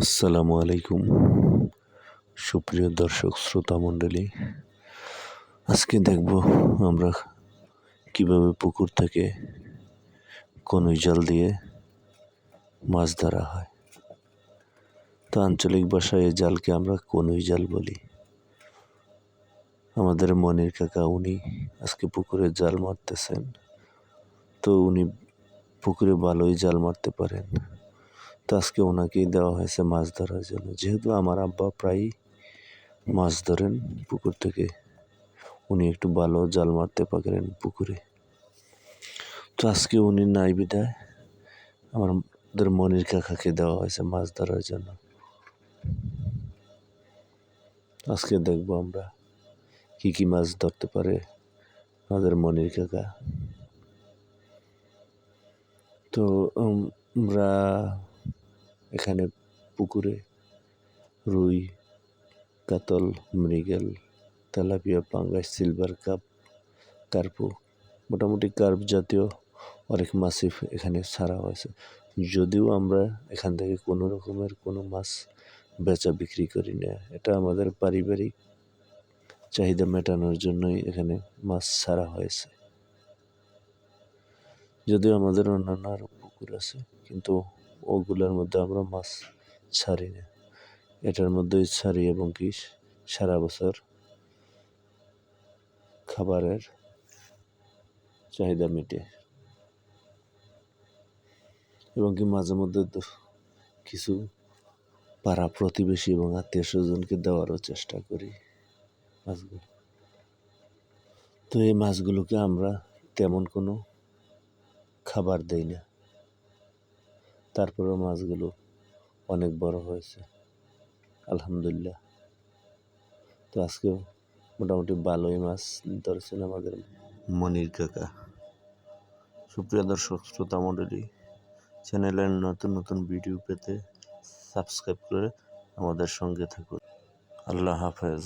আসসালামু আলাইকুম সুপ্রিয় দর্শক শ্রোতা মণ্ডলী। আজকে দেখব আমরা কিভাবে পুকুর থেকে কনুই জাল দিয়ে মাছ ধরা হয়। তো আঞ্চলিক ভাষায় এই জালকে আমরা কনুই জাল বলি। আমাদের মনির কাকা উনি আজকে পুকুরে জাল মারতেছেন। তো উনি পুকুরে ভালোই জাল মারতে পারেন। তো আজকে ওনাকেই দেওয়া হয়েছে মাছ ধরার জন্য, যেহেতু আমার আব্বা প্রায়ই মাছ ধরেন পুকুর থেকে, উনি একটু ভালো জাল মারতে পারেন পুকুরে। তো আজকে উনি নাই বিদায় আমাদের মনির কাকাকে দেওয়া হয়েছে মাছ ধরার জন্য। আজকে দেখবো আমরা কি কি মাছ ধরতে পারে আমাদের মনির কাকা। তো আমরা এখানে পুকুরে রুই, কাতল, মৃগেল, তেলাপিয়া, পাঙ্গাস, সিলভার কাপ, কার্পু, মোটামুটি কার্প জাতীয় অনেক মাছই এখানে ছাড়া হয়েছে। যদিও আমরা এখান থেকে কোনো রকমের কোনো মাছ বেচা বিক্রি করি না, এটা আমাদের পারিবারিক চাহিদা মেটানোর জন্যই এখানে মাছ ছাড়া হয়েছে। যদিও আমাদের অন্যান্য আরও পুকুর আছে, কিন্তু ওগুলোর মধ্যে আমরা মাছ ছাড়ি না, এটার মধ্যেই ছাড়ি এবং কি সারা বছর খাবারের চাহিদা মেটে। এবং কি মাঝে মধ্যে কিছু পাড়া প্রতিবেশী এবং আত্মীয় স্বজনকে দেওয়ারও চেষ্টা করি মাছগুলো। তো এই মাছগুলোকে আমরা তেমন কোনো খাবার দেই না, তারপরেও মাছগুলো অনেক বড় হয়েছে আলহামদুলিল্লাহ। তো আজকেও মোটামুটি ভালোই মাছ ধরেছেন আমাদের মনির কাকা। সুপ্রিয় দর্শক শ্রোতা মণ্ডলী, চ্যানেলের নতুন নতুন ভিডিও পেতে সাবস্ক্রাইব করে আমাদের সঙ্গে থাকুন। আল্লাহ হাফেজ।